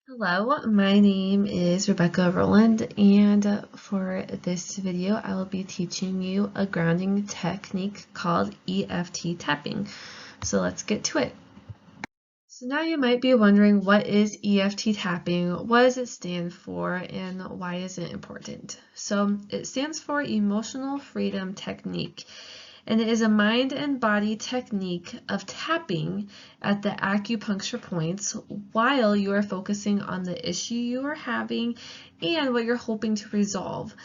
Hello, my name is Rebecca Rowland, and for this video, I will be teaching you a grounding technique called EFT tapping. So let's get to it. So now you might be wondering, what is EFT tapping? What does it stand for, and why is it important? So it stands for Emotional Freedom Technique, and it is a mind and body technique of tapping at the acupuncture points while you are focusing on the issue you are having and what you're hoping to resolve.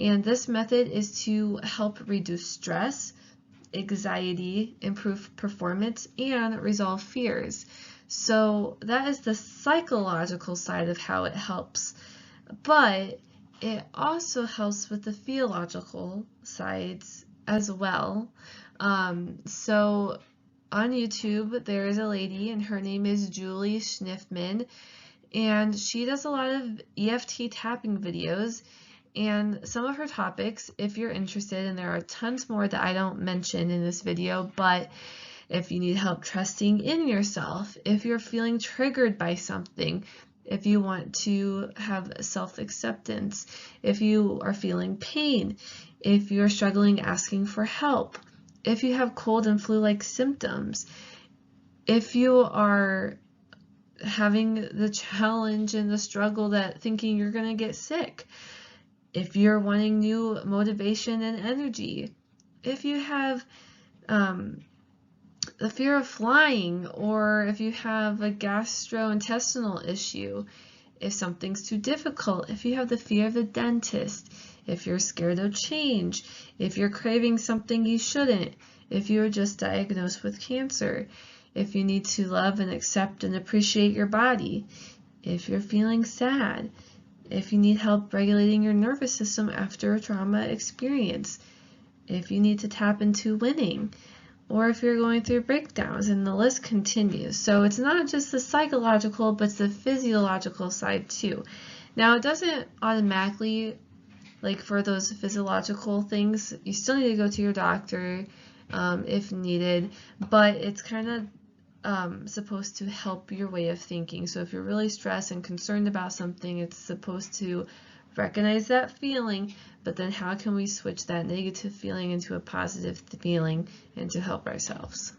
And this method is to help reduce stress, anxiety, improve performance, and resolve fears. So that is the psychological side of how it helps, but it also helps with the theological sides as well. So on YouTube, there is a lady, and her name is Julie Schniffman, and she does a lot of EFT tapping videos. And some of her topics, if you're interested, and there are tons more that I don't mention in this video, but if you need help trusting in yourself, if you're feeling triggered by something, if you want to have self-acceptance, if you are feeling pain, if you're struggling asking for help, if you have cold and flu-like symptoms, if you are having the challenge and the struggle that thinking you're going to get sick, if you're wanting new motivation and energy, if you have the fear of flying, or if you have a gastrointestinal issue, if something's too difficult, if you have the fear of the dentist, if you're scared of change, if you're craving something you shouldn't, if you were just diagnosed with cancer, if you need to love and accept and appreciate your body, if you're feeling sad, if you need help regulating your nervous system after a trauma experience, if you need to tap into winning, or if you're going through breakdowns, and the list continues. So it's not just the psychological, but it's the physiological side too. Now, it doesn't automatically, like for those physiological things, you still need to go to your doctor if needed, but it's kind of supposed to help your way of thinking. So if you're really stressed and concerned about something, it's supposed to recognize that feeling, but then how can we switch that negative feeling into a positive feeling and to help ourselves?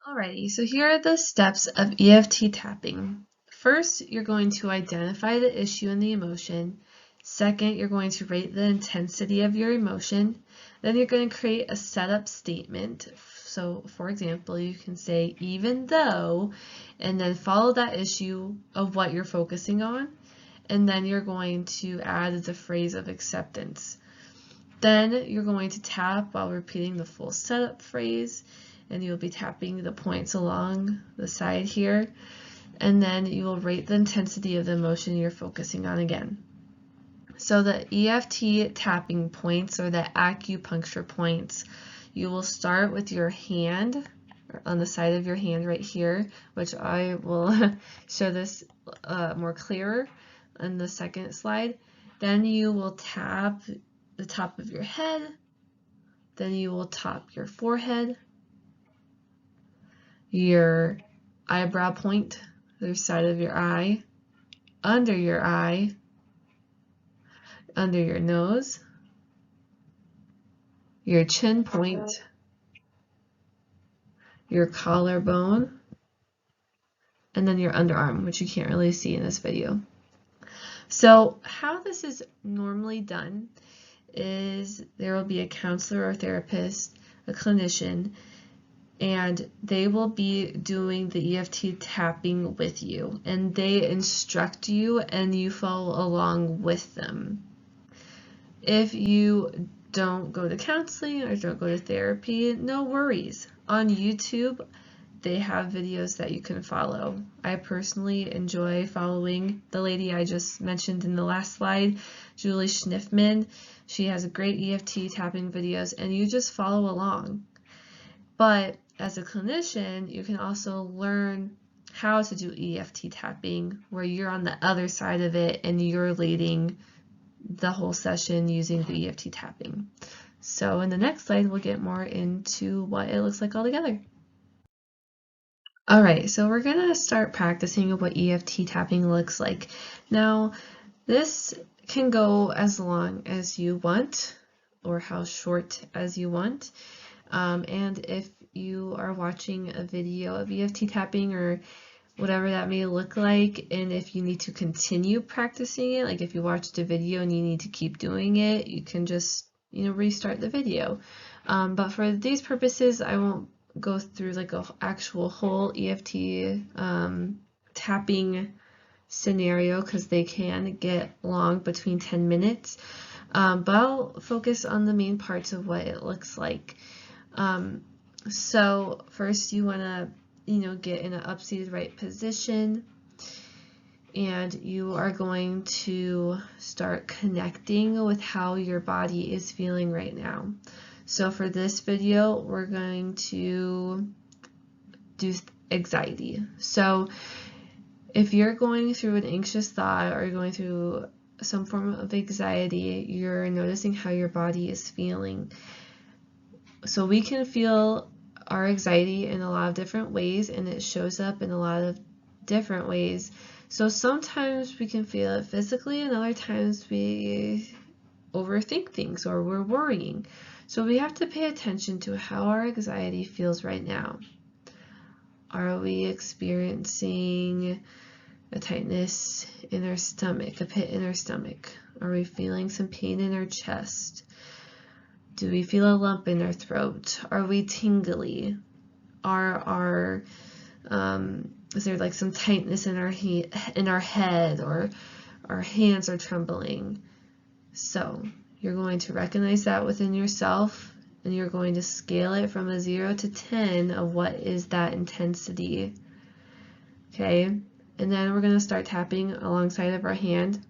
Alrighty, so here are the steps of EFT tapping. First, you're going to identify the issue and the emotion. Second, you're going to rate the intensity of your emotion. Then you're going to create a setup statement. So, for example, you can say, even though, and then follow that issue of what you're focusing on. And then you're going to add the phrase of acceptance. Then you're going to tap while repeating the full setup phrase, and you'll be tapping the points along the side here, and then you will rate the intensity of the emotion you're focusing on again. So the EFT tapping points, or the acupuncture points, you will start with your hand on the side of your hand right here, which I will show this more clearer on the second slide. Then you will tap the top of your head, then you will tap your forehead, your eyebrow point, the side of your eye, under your eye, under your nose, your chin point, your collarbone, and then your underarm, which you can't really see in this video. So how this is normally done is there will be a counselor or therapist, a clinician, and they will be doing the EFT tapping with you, and they instruct you and you follow along with them. If you don't go to counseling or don't go to therapy, no worries. On YouTube, they have videos that you can follow. I personally enjoy following the lady I just mentioned in the last slide, Julie Schniffman. She has great EFT tapping videos, and you just follow along. But as a clinician, you can also learn how to do EFT tapping, where you're on the other side of it and you're leading the whole session using the EFT tapping. So in the next slide, we'll get more into what it looks like all together. All right, so we're gonna start practicing what EFT tapping looks like. Now, this can go as long as you want or how short as you want. And if you are watching a video of EFT tapping or whatever that may look like, and if you need to continue practicing it, like if you watched a video and you need to keep doing it, you can just, restart the video. But for these purposes, I won't go through like a actual whole EFT tapping scenario because they can get long, between 10 minutes. But I'll focus on the main parts of what it looks like. So first you want to, get in an up-seated right position, and you are going to start connecting with how your body is feeling right now. So for this video, we're going to do anxiety. So if you're going through an anxious thought or you're going through some form of anxiety, you're noticing how your body is feeling. So we can feel our anxiety in a lot of different ways, and it shows up in a lot of different ways. So sometimes we can feel it physically, and other times we overthink things or we're worrying. So we have to pay attention to how our anxiety feels right now. Are we experiencing a tightness in our stomach, a pit in our stomach? Are we feeling some pain in our chest? Do we feel a lump in our throat? Are we tingly? Is there like some tightness in our head, or our hands are trembling? So you're going to recognize that within yourself, and you're going to scale it from a 0 to 10 of what is that intensity. Okay, and then we're going to start tapping alongside of our hand.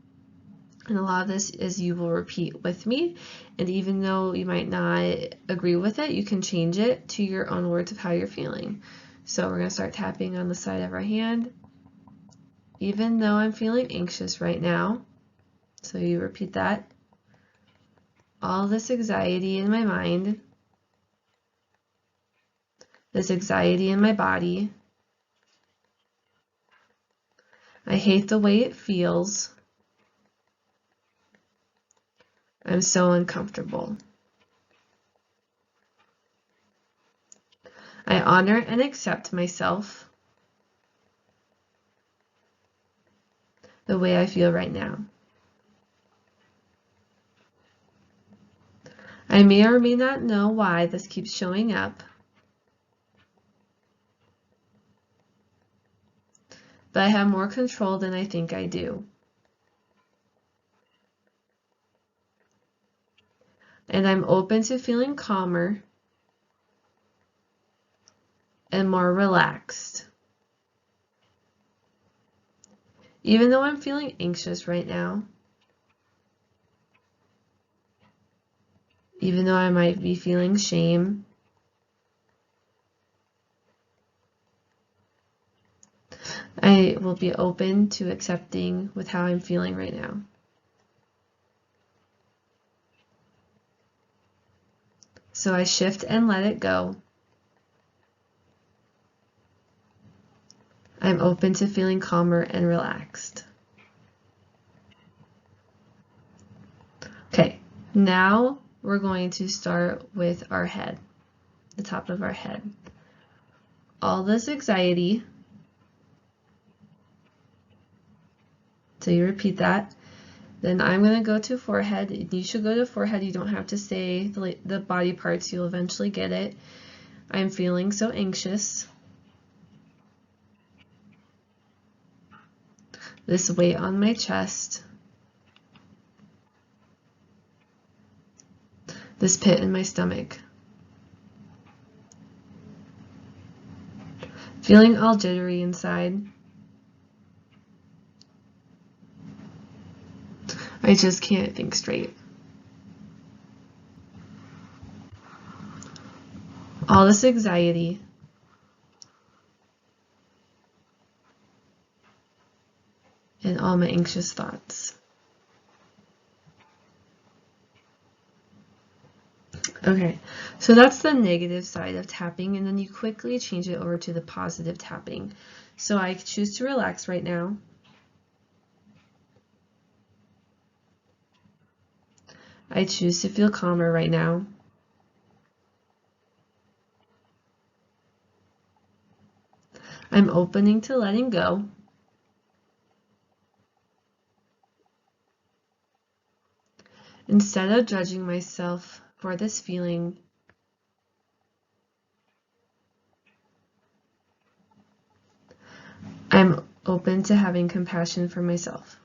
And a lot of this is you will repeat with me, and even though you might not agree with it, you can change it to your own words of how you're feeling. So we're going to start tapping on the side of our hand. Even though I'm feeling anxious right now, so you repeat that. All this anxiety in my mind, this anxiety in my body, I hate the way it feels. I'm so uncomfortable. I honor and accept myself the way I feel right now. I may or may not know why this keeps showing up, but I have more control than I think I do. And I'm open to feeling calmer and more relaxed. Even though I'm feeling anxious right now, even though I might be feeling shame, I will be open to accepting with how I'm feeling right now. So I shift and let it go. I'm open to feeling calmer and relaxed. Okay, now we're going to start with our head, the top of our head. All this anxiety, so you repeat that. Then I'm going to go to forehead. You should go to forehead. You don't have to say the body parts. You'll eventually get it. I'm feeling so anxious. This weight on my chest. This pit in my stomach. Feeling all jittery inside. I just can't think straight. All this anxiety. And all my anxious thoughts. Okay, so that's the negative side of tapping, and then you quickly change it over to the positive tapping. So I choose to relax right now. I choose to feel calmer right now. I'm opening to letting go. Instead of judging myself for this feeling, I'm open to having compassion for myself.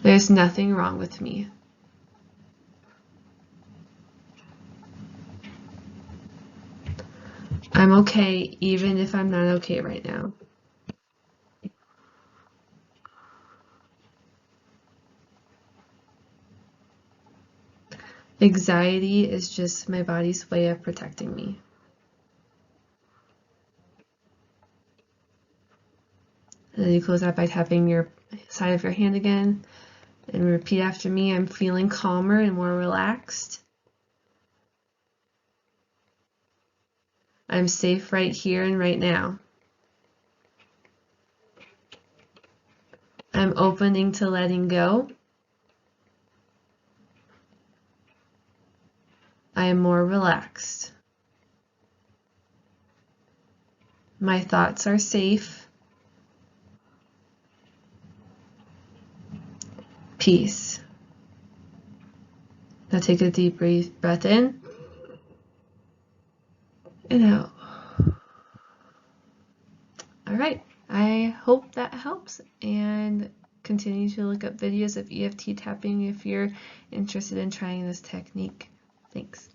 There's nothing wrong with me. I'm okay even if I'm not okay right now. Anxiety is just my body's way of protecting me. And then you close out by tapping your side of your hand again and repeat after me. I'm feeling calmer and more relaxed. I'm safe right here and right now. I'm opening to letting go. I am more relaxed. My thoughts are safe. Peace. Now take a deep breath in and out. All right, I hope that helps, and continue to look up videos of EFT tapping if you're interested in trying this technique. Thanks.